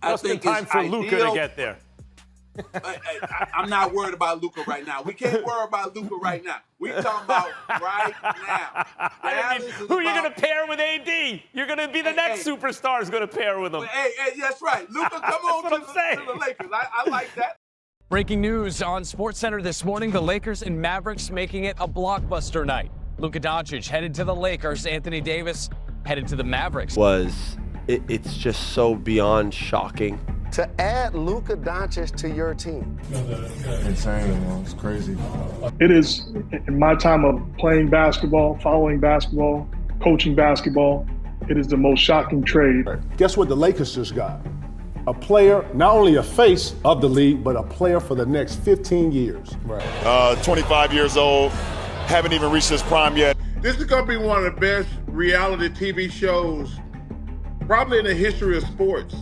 Just in time for Luka to get there. I'm not worried about Luka right now. We can't worry about Luka right now. We're talking about right now. Who are you going to pair with AD? You're going to be the next superstar is going to pair with him. Hey, that's right. Luka, come on to the Lakers. I like that. Breaking news on SportsCenter this morning, the Lakers and Mavericks making it a blockbuster night. Luka Doncic headed to the Lakers, Anthony Davis headed to the Mavericks. It's just so beyond shocking. To add Luka Doncic to your team. Insane, man. It's crazy. It is, in my time of playing basketball, following basketball, coaching basketball, it is the most shocking trade. Guess what the Lakers just got? A player, not only a face of the league, but a player for the next 15 years. Right. 25 years old, haven't even reached his prime yet. This is going to be one of the best reality TV shows probably in the history of sports.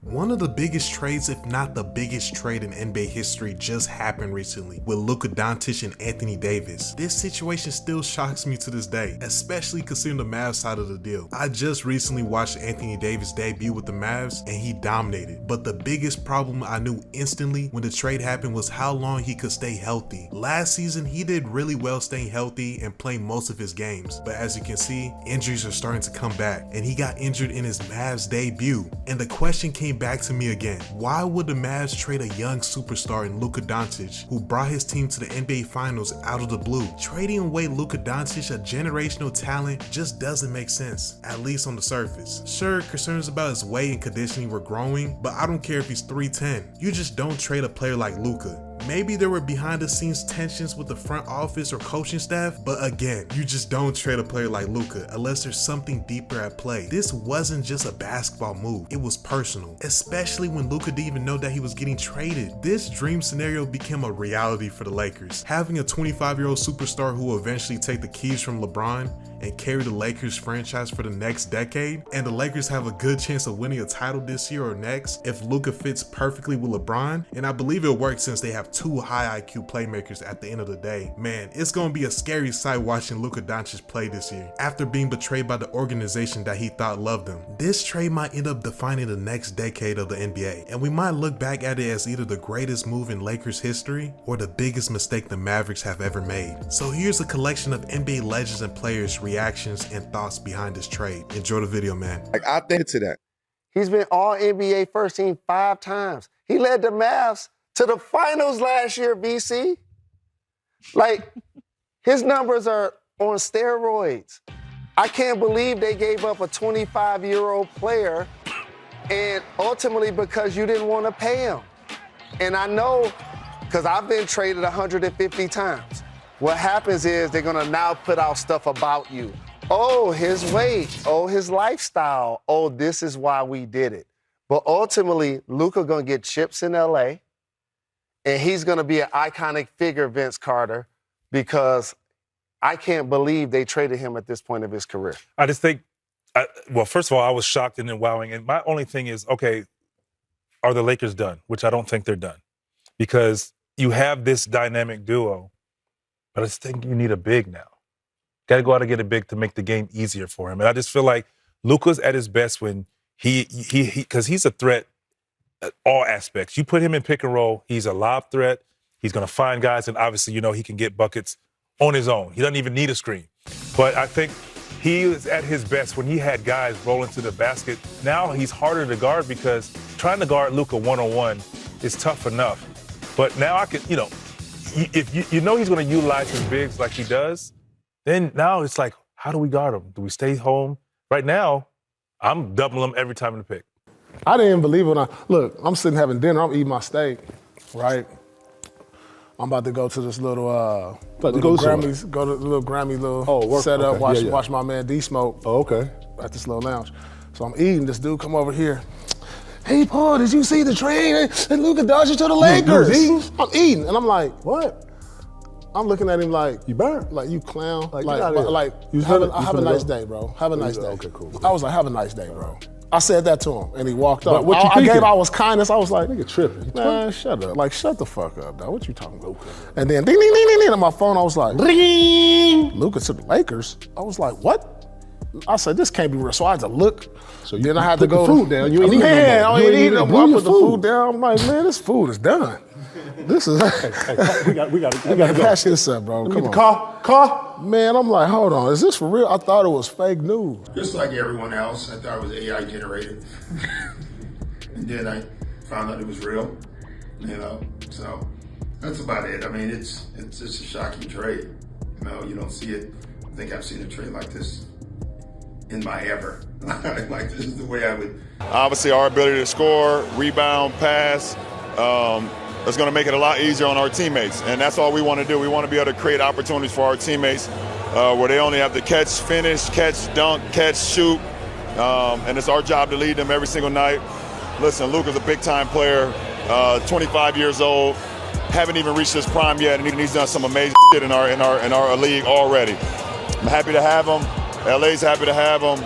One of the biggest trades, if not the biggest trade in NBA history, just happened recently with Luka Doncic and Anthony Davis. This situation still shocks me to this day, especially considering the Mavs side of the deal. I just recently watched Anthony Davis debut with the Mavs and he dominated. But the biggest problem I knew instantly when the trade happened was how long he could stay healthy. Last season, he did really well staying healthy and playing most of his games. But as you can see, injuries are starting to come back and he got injured in his Mavs debut. And the question came back to me again. Why would the Mavs trade a young superstar in Luka Doncic, who brought his team to the NBA Finals out of the blue? Trading away Luka Doncic, a generational talent, just doesn't make sense, at least on the surface. Sure, concerns about his weight and conditioning were growing, but I don't care if he's 3'10". You just don't trade a player like Luka. Maybe there were behind the scenes tensions with the front office or coaching staff, but again, you just don't trade a player like Luka unless there's something deeper at play. This wasn't just a basketball move, it was personal, especially when Luka didn't even know that he was getting traded. This dream scenario became a reality for the Lakers. Having a 25-year-old superstar who will eventually take the keys from LeBron and carry the Lakers franchise for the next decade, and the Lakers have a good chance of winning a title this year or next if Luka fits perfectly with LeBron, and I believe it'll work since they have two high IQ playmakers at the end of the day. Man, it's gonna be a scary sight watching Luka Doncic play this year after being betrayed by the organization that he thought loved him. This trade might end up defining the next decade of the NBA, and we might look back at it as either the greatest move in Lakers history or the biggest mistake the Mavericks have ever made. So here's a collection of NBA legends and players' reactions and thoughts behind this trade. Enjoy the video, man. I think to that. He's been all NBA first team 5 times. He led the Mavs to the finals last year, BC. Like, his numbers are on steroids. I can't believe they gave up a 25-year-old player, and ultimately because you didn't want to pay him. And I know, because I've been traded 150 times. What happens is they're gonna now put out stuff about you. Oh, his weight. Oh, his lifestyle. Oh, this is why we did it. But ultimately, Luka gonna get chips in LA, and he's gonna be an iconic figure, Vince Carter, because I can't believe they traded him at this point of his career. I just think, well, first of all, I was shocked and then wowing. And my only thing is, okay, are the Lakers done? Which I don't think they're done. Because you have this dynamic duo, but I just think you need a big now. Got to go out and get a big to make the game easier for him. And I just feel like Luka's at his best when because he's a threat at all aspects. You put him in pick and roll, he's a lob threat. He's going to find guys, and obviously, you know, he can get buckets on his own. He doesn't even need a screen. But I think he was at his best when he had guys rolling to the basket. Now he's harder to guard because trying to guard Luka one-on-one is tough enough. But now I can, you know, if you know he's going to utilize his bigs like he does, then now it's like, how do we guard him? Do we stay home? Right now, I'm doubling him every time in the pick. I didn't believe it when I'm sitting having dinner, I'm eating my steak, right? I'm about to go to this little Grammy setup, watch my man D smoke. Oh, okay. At this little lounge. So I'm eating, this dude come over here. Hey, Paul, did you see the trade and Luka Doncic to the Lakers? I'm eating, and I'm like, what? I'm looking at him like, you burnt? Like, you clown. Have a nice day, bro. Have a nice day. Okay, cool. I was like, have a nice day, bro. I said that to him, and he walked up. What you thinking? I was kindness. I was like, nigga tripping. Man, shut up. Like, shut the fuck up, dog. What you talking about? Okay. And then ding, ding, ding, ding, ding, on my phone, I was like, ring. Luka to the Lakers. I was like, what? I said, this can't be real. So I had to look. So you then I had to put go the food down. You ain't eating no more. man, I You ain't ain't eating no eating more. I your put the food down. I'm like, man, this food is done. This is. we got to go. Pass this up, bro. Let me Come get on. the car. Man, I'm like, hold on. Is this for real? I thought it was fake news. Just like everyone else, I thought it was AI generated. And then I found out it was real, so that's about it. I mean, it's just a shocking trade. You don't see it. I think I've seen a trade like this in my ever. Like, this is the way I would. Obviously, our ability to score, rebound, pass, is going to make it a lot easier on our teammates. And that's all we want to do. We want to be able to create opportunities for our teammates where they only have to catch, finish, catch, dunk, catch, shoot. And it's our job to lead them every single night. Listen, Luka's a big-time player, 25 years old, haven't even reached his prime yet, and he's done some amazing shit in our league already. I'm happy to have him. LA's happy to have him,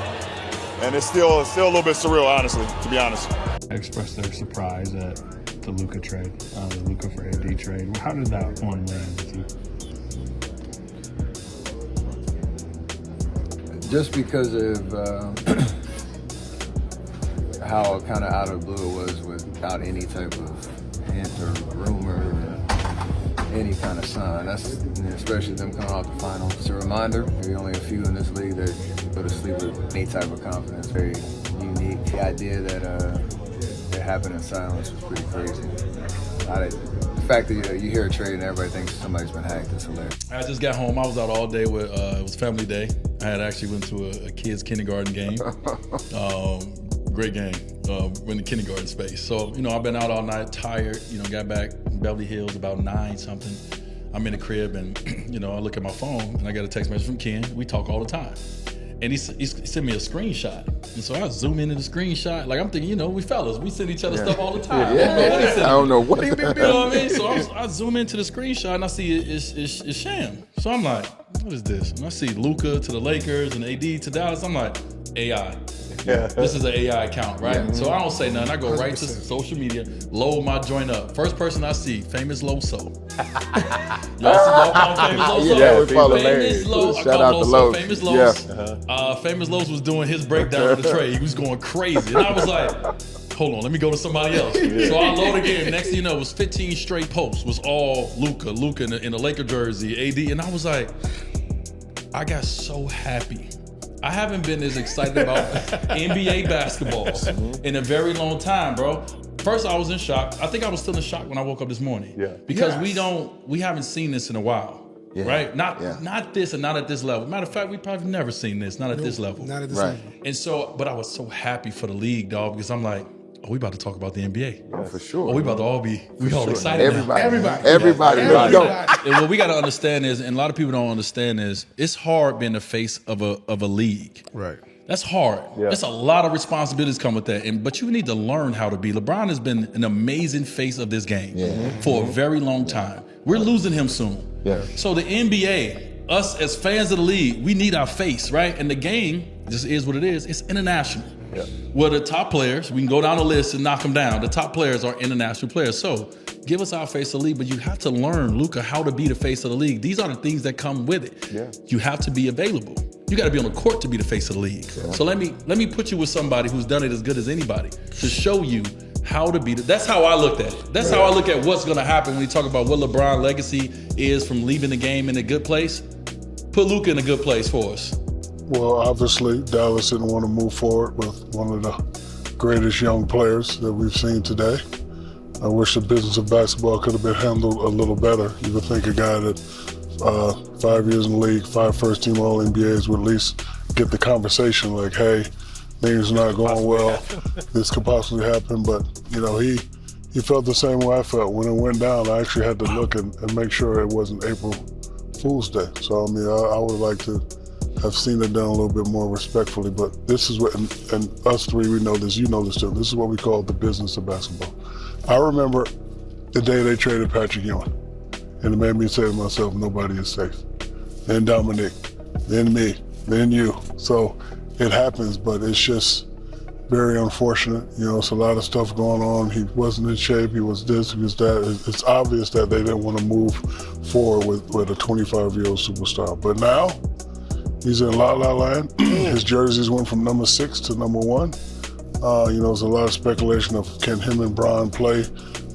and it's still a little bit surreal, honestly, to be honest. Expressed their surprise at the Luka trade, the Luka for AD trade. How did that one land with you? Just because of how kind of out of the blue it was without any type of hint or rumor or any kind of sign. That's, especially them coming off the final. It's a reminder, maybe only a few in this league that go to sleep with any type of confidence. Very unique. The idea that it happened in silence was pretty crazy. The fact that you hear a trade and everybody thinks somebody's been hacked is hilarious. I just got home. I was out all day with it was family day. I had actually went to a kids kindergarten game. Great game in the kindergarten space. So, I've been out all night, tired, got back in Beverly Hills about 9 something. I'm in the crib and, I look at my phone and I got a text message from Ken. We talk all the time. And he sent me a screenshot. And so I zoom into the screenshot. Like, I'm thinking, we fellas, we send each other stuff all the time. I don't know what he You know what I mean? So I zoom into the screenshot and I see it's sham. So I'm like, what is this? And I see Luka to the Lakers and AD to Dallas. I'm like, AI. This is an AI account, right? Yeah. So I don't say nothing. I go right to social media, load my joint up. First person I see, Famous Loso. Y'all follow Famous Loso? Yeah, we follow Famous Larry. Loso. Shout out to Los. Famous Los. Famous Los was doing his breakdown of the trade. He was going crazy. And I was like, hold on, let me go to somebody else. So I load again. Next thing you know, it was 15 straight posts. Was all Luka in a Laker jersey, AD. And I was like, I got so happy. I haven't been as excited about NBA basketball in a very long time, bro. First, I was in shock. I think I was still in shock when I woke up this morning. Yeah. Because we haven't seen this in a while. Yeah. Right? Not this and not at this level. Matter of fact, we probably never seen this, not at this level. Not at this level. And so, but I was so happy for the league, dog, because I'm like, we about to talk about the NBA. Yeah, for sure. We about to all be excited. Everybody. Let's go. And what we got to understand is, and a lot of people don't understand is, it's hard being the face of a league. Right. That's hard. Yeah. There's a lot of responsibilities come with that. But you need to learn how to be. LeBron has been an amazing face of this game for a very long time. We're losing him soon. Yeah. So the NBA, us as fans of the league, we need our face, right? And the game just is what it is. It's international. Yeah. Well, the top players, we can go down the list and knock them down. The top players are international players. So give us our face of the league, but you have to learn, Luka, how to be the face of the league. These are the things that come with it. Yeah. You have to be available. You got to be on the court to be the face of the league. Yeah. So let me put you with somebody who's done it as good as anybody to show you how to be. That's how I looked at it. That's how I look at what's going to happen when you talk about what LeBron's legacy is from leaving the game in a good place. Put Luka in a good place for us. Well, obviously, Dallas didn't want to move forward with one of the greatest young players that we've seen today. I wish the business of basketball could have been handled a little better. You would think a guy that 5 years in the league, 5 first-team All-NBAs would at least get the conversation like, hey, things are not going well. This could possibly happen. But, he felt the same way I felt. When it went down, I actually had to look and make sure it wasn't April Fool's Day. So, I would like to have seen it done a little bit more respectfully, but this is what, and us three, we know this, you know this too, this is what we call the business of basketball. I remember the day they traded Patrick Ewing, and it made me say to myself, nobody is safe. Then Dominique, then me, then you. So it happens, but it's just very unfortunate. It's a lot of stuff going on. He wasn't in shape, he was this, he was that. It's obvious that they didn't want to move forward with a 25-year-old superstar. But now, He's in La La Land. His jerseys went from number 6 to number 1. There's a lot of speculation of can him and Bron play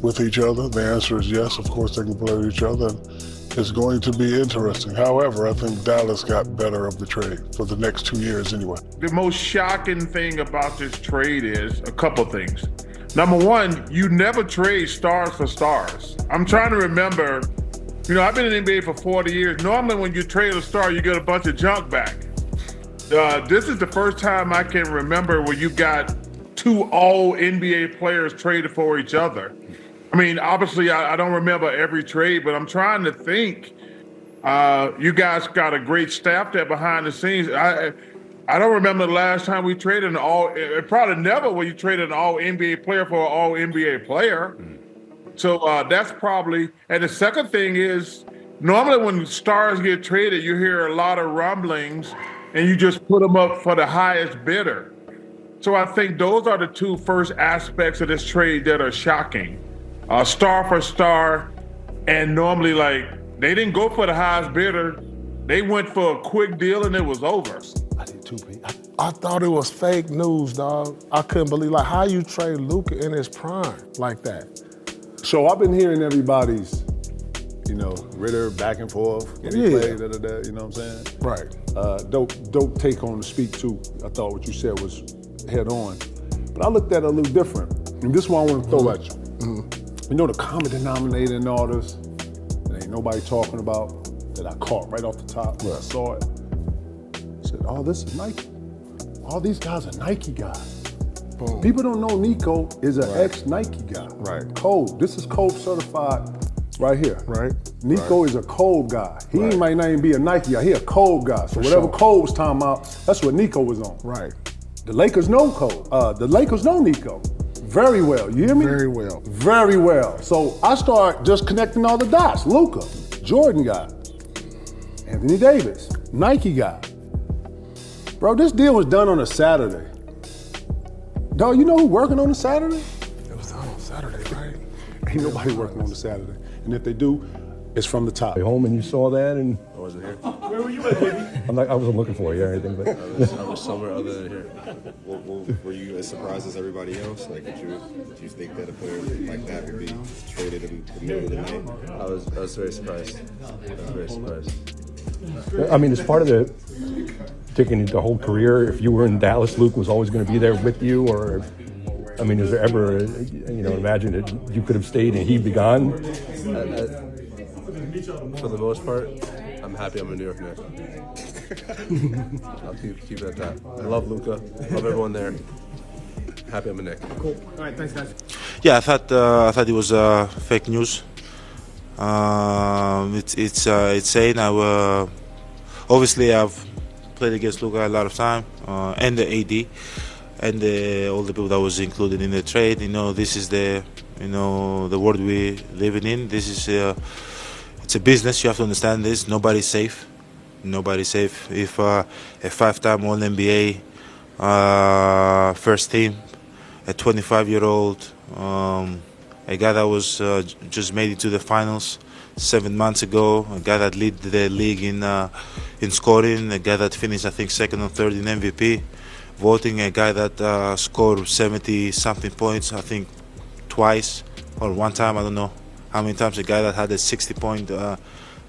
with each other. The answer is yes. Of course, they can play with each other. And it's going to be interesting. However, I think Dallas got better of the trade for the next 2 years anyway. The most shocking thing about this trade is a couple things. Number one, you never trade stars for stars. I'm trying to remember, I've been in the NBA for 40 years. Normally when you trade a star, you get a bunch of junk back. This is the first time I can remember where you got 2 all-NBA players traded for each other. I mean, obviously, I don't remember every trade, but I'm trying to think. You guys got a great staff there behind the scenes. I don't remember the last time we traded probably never will you trade an all-NBA player for an all-NBA player. So that's probably, and the second thing is, normally when stars get traded, you hear a lot of rumblings, and you just put them up for the highest bidder. So I think those are the 2 first aspects of this trade that are shocking. Star for star, and normally they didn't go for the highest bidder. They went for a quick deal and it was over. I did too, Pete. I thought it was fake news, dog. I couldn't believe how you trade Luka in his prime like that. So I've been hearing everybody's, Ritter back and forth, can he play, da-da-da, you know what I'm saying? Right. Dope take on to speak to. I thought what you said was head on. But I looked at it a little different. And this is what I want to throw at you. Mm-hmm. The common denominator in all this, there ain't nobody talking about, that I caught right off the top when I saw it. I said, oh, this is Nike. All these guys are Nike guys. Boom. People don't know Nico is an ex-Nike guy. Right. Code. This is code certified right here. Right. Nico is a code guy. He might not even be a Nike guy. He a code guy. So whatever Code was talking about, that's what Nico was on. Right. The Lakers know Code. The Lakers know Nico very well. You hear me? Very well. Very well. So I start just connecting all the dots. Luka, Jordan guy. Anthony Davis, Nike guy. Bro, this deal was done on a Saturday. Dog, you know who working on a Saturday? It was done on Saturday, right? Ain't nobody working on a Saturday. And if they do, it's from the top. Home and you saw that and... I wasn't here. Where were you at, baby? I wasn't looking for you or anything, but... I was somewhere other than here. Were you as surprised as everybody else? Did you think that a player like that would be traded in the middle of the night? I was very surprised. I mean, it's part of the... Taking the whole career, if you were in Dallas, Luke was always going to be there with you, or... I mean, is there ever, imagine that you could have stayed and he'd be gone? For the most part, I'm happy I'm a New York Knicks. I'll keep it at that. I love Luka. Love everyone there. Happy I'm a Knick. Cool. All right, thanks, guys. Yeah, I thought it was fake news. It's insane. Obviously I've played against Luka a lot of time, and the AD. And all the people that was included in the trade, this is the world we living in. This is it's a business. You have to understand this. Nobody's safe. Nobody's safe. If a 5-time All-NBA first team, a 25-year-old, a guy that was just made it to the finals 7 months ago, a guy that led the league in scoring, a guy that finished I think second or third in MVP. Voting, a guy that scored 70-something points, I think twice or one time, I don't know how many times. A guy that had a 60-point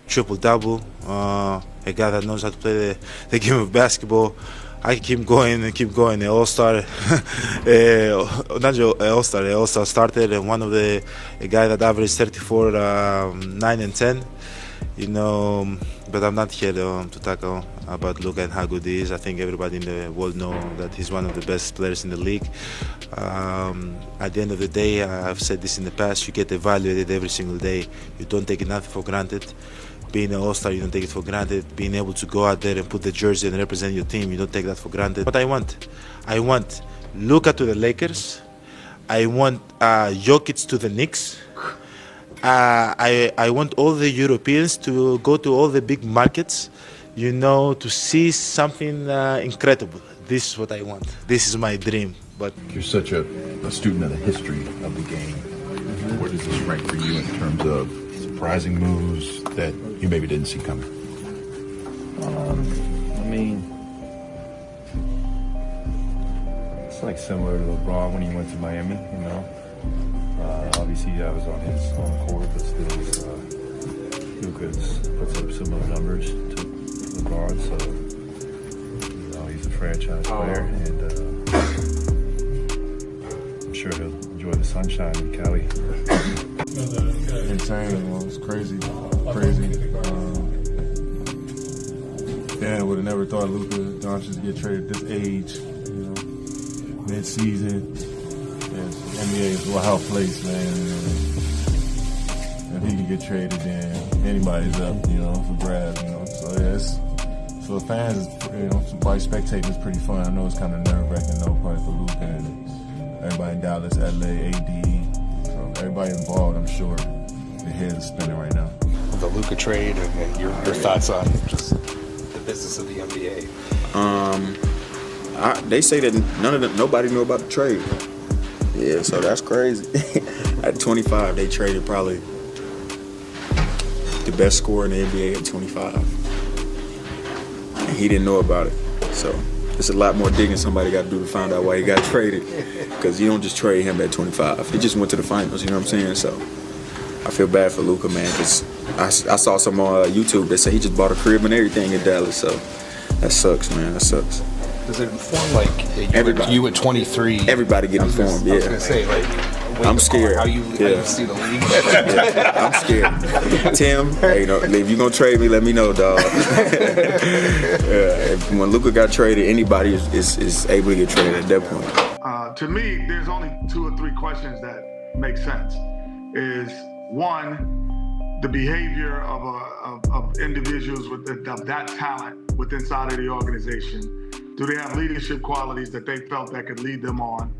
triple-double, a guy that knows how to play the game of basketball. I keep going and keep going. An all-star, not just all-star, an all-star started, and one of a guy that averaged 34, 9 and 10. But I'm not here to talk about Luka and how good he is. I think everybody in the world know that he's one of the best players in the league. At the end of the day, I've said this in the past, you get evaluated every single day. You don't take nothing for granted. Being an all-star, you don't take it for granted. Being able to go out there and put the jersey and represent your team, you don't take that for granted. What I want Luka to the Lakers. I want Jokic to the Knicks. I want all the Europeans to go to all the big markets, to see something incredible. This is what I want. This is my dream. But you're such a student of the history of the game. Where does this rank for you in terms of surprising moves that you maybe didn't see coming? mean, it's like similar to LeBron when he went to Miami, you know. Obviously, that was on his own court, but still, Luka's puts up similar numbers to LeBron, so you know he's a franchise player, and I'm sure he'll enjoy the sunshine in Cali. Insane, it's crazy. Yeah, would have never thought Luka Doncic would get traded at this age, you know, mid-season. Yes, the NBA is a wild place, man. If he can get traded, then anybody's up, you know, for grabs, you know. So yeah, for fans, you know, by spectating is pretty fun. I know it's kind of nerve-wracking, though, probably for Luka and everybody in Dallas, LA, AD. So everybody involved, I'm sure, their heads are spinning right now. The Luka trade and your thoughts on just the business of the NBA. They say that nobody knew about the trade. Yeah, so that's crazy. At 25, they traded probably the best scorer in the NBA at 25. And he didn't know about it. So there's a lot more digging somebody got to do to find out why he got traded. Because you don't just trade him at 25. He just went to the finals, you know what I'm saying? So I feel bad for Luka, man, because I saw some on YouTube that say he just bought a crib and everything in Dallas. So that sucks, man. That sucks. Does it inform you at 23? Everybody get informed. Yeah. I was gonna say I'm scared. How you see the league? Yeah, I'm scared. Tim, hey, if you gonna trade me, let me know, dog. When Luka got traded, anybody is able to get traded at that point. To me, there's only 2 or 3 questions that make sense. Is one, the behavior of individuals of that talent within inside of the organization. Do they have leadership qualities that they felt that could lead them on?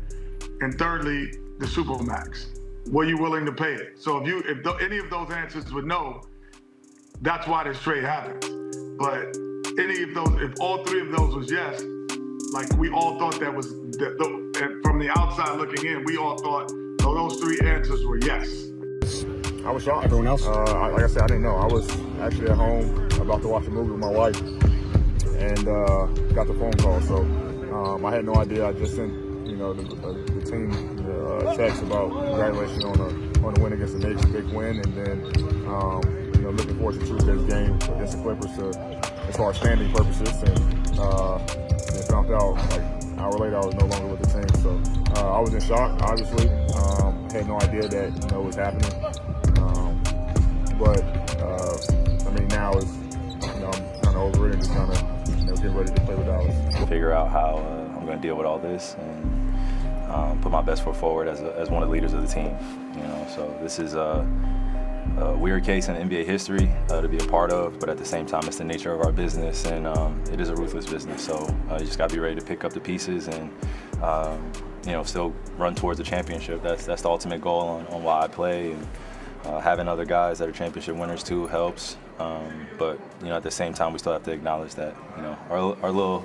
And thirdly, the supermax. Were you willing to pay it? So if any of those answers were no, that's why this trade happened. But if all 3 of those was yes, like we all thought that was, from the outside looking in, we all thought those 3 answers were yes. I was shocked. Everyone else? Like I said, I didn't know. I was actually at home about to watch a movie with my wife, and got the phone call. So I had no idea. I just sent the team text about congratulations on the win against the Knicks, a big win, and then looking forward to Tuesday's game against the Clippers as far as standing purposes. And then found out like an hour later I was no longer with the team. So I was in shock, obviously. Had no idea that it was happening. But now is I'm kind of over it and just kind of get ready to play with Dallas. Figure out how I'm going to deal with all this and put my best foot forward as one of the leaders of the team. So this is a weird case in NBA history to be a part of, but at the same time, it's the nature of our business, and it is a ruthless business. So you just got to be ready to pick up the pieces and still run towards the championship. That's the ultimate goal on why I play. And having other guys that are championship winners too helps. But at the same time, we still have to acknowledge that our little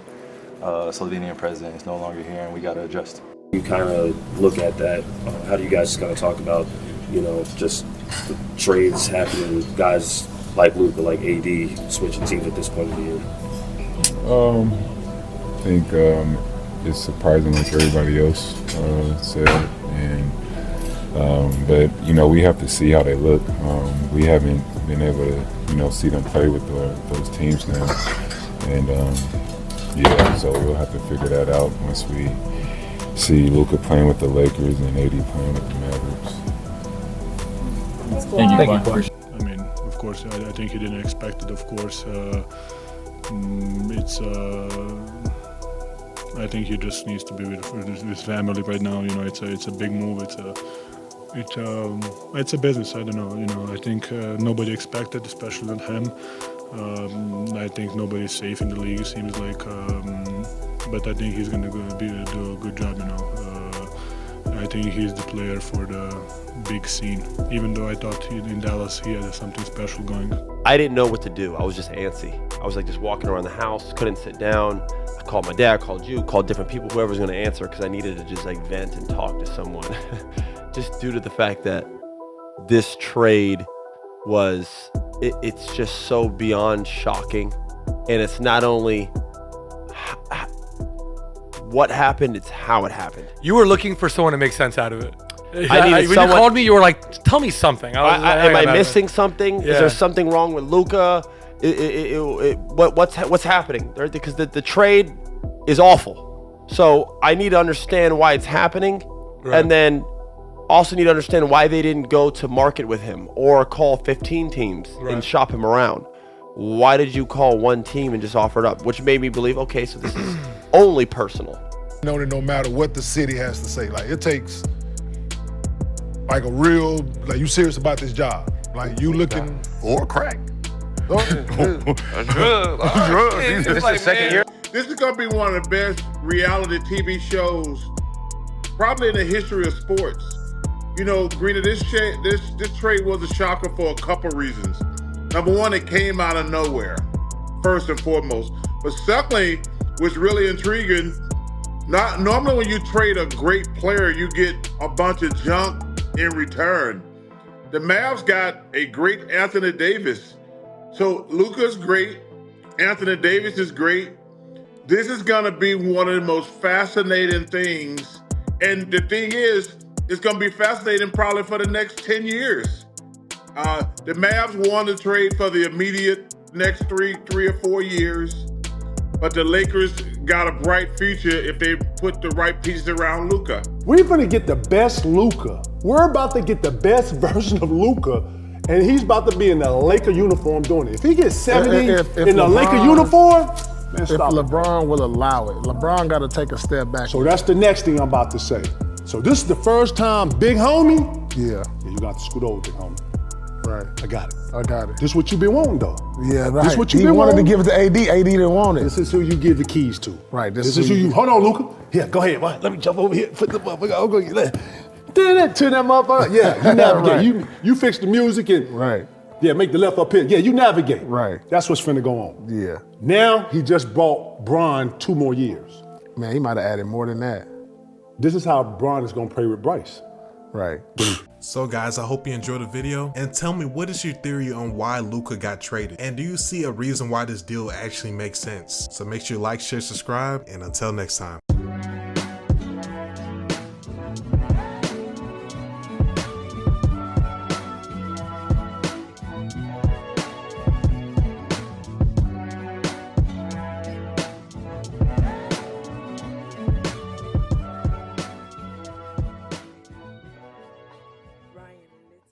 Slovenian president is no longer here, and we got to adjust. You kind of look at that. How do you guys kind of talk about just the trades happening with guys like Luka, like AD, switching teams at this point of the year? I think it's surprising, like everybody else said, and but we have to see how they look. We haven't been able to see them play with those teams now, and so we'll have to figure that out once we see Luka playing with the Lakers and AD playing with the Mavericks. Thank you. I mean, of course, I think he didn't expect it. Of course, I think he just needs to be with his family right now. It's a big move. It's a business. I don't know. I think nobody expected, especially not him. I think nobody's safe in the league. It seems like, but I think he's gonna do a good job. I think he's the player for the big scene. Even though I thought in Dallas he had something special going. I didn't know what to do. I was just antsy. I was like just walking around the house, couldn't sit down. I called my dad, called you, called different people, whoever's gonna answer, because I needed to just like vent and talk to someone. Just due to the fact that this trade it's just so beyond shocking. And it's not only what happened, it's how it happened. You were looking for someone to make sense out of it. When you called me, you were like, tell me something. Am I missing something? Yeah. Is there something wrong with Luka? What's happening? Because the trade is awful. So I need to understand why it's happening, and then also need to understand why they didn't go to market with him or call 15 teams and shop him around. Why did you call one team and just offer it up? Which made me believe, okay, so this is only personal. Know that no matter what the city has to say, like it takes like a real, like you serious about this job. Like you looking or crack. A drug. This is the second year. This is gonna be one of the best reality TV shows probably in the history of sports. You know, Greener, this trade was a shocker for a couple reasons. Number one, it came out of nowhere, first and foremost. But secondly, what's really intriguing, normally when you trade a great player, you get a bunch of junk in return. The Mavs got a great Anthony Davis. So Luka's great, Anthony Davis is great. This is gonna be one of the most fascinating things. And the thing is, it's gonna be fascinating probably for the next 10 years. The Mavs won the trade for the immediate next three or 4 years, but the Lakers got a bright future if they put the right pieces around Luka. We're gonna get the best Luka. We're about to get the best version of Luka, and he's about to be in the Laker uniform doing it. If he gets 70 in the Laker uniform, man, if stop it. LeBron will allow it, LeBron got to take a step back. So that's the next thing I'm about to say. So this is the first time, big homie. Yeah. You got to scoot over, big homie. Right. I got it. I got it. This is what you've been wanting, though. Yeah, right. This is what you've He been wanted wanting. to give it to AD. AD didn't want it. This is who you give the keys to. Right. This is who you. Hold on, Luka. Here, go ahead. Let me jump over here. Put the motherfucker. I'll go get that. Turn that motherfucker. Yeah, you navigate. Right. You fix the music and right. Yeah, make the left up here. Yeah, you navigate. Right. That's what's finna go on. Yeah. Now he just brought Bron 2 more years. Man, he might have added more than that. This is how Bron is gonna play with Bryce. Right. So guys, I hope you enjoyed the video, and tell me, what is your theory on why Luka got traded? And do you see a reason why this deal actually makes sense? So make sure you like, share, subscribe, and until next time.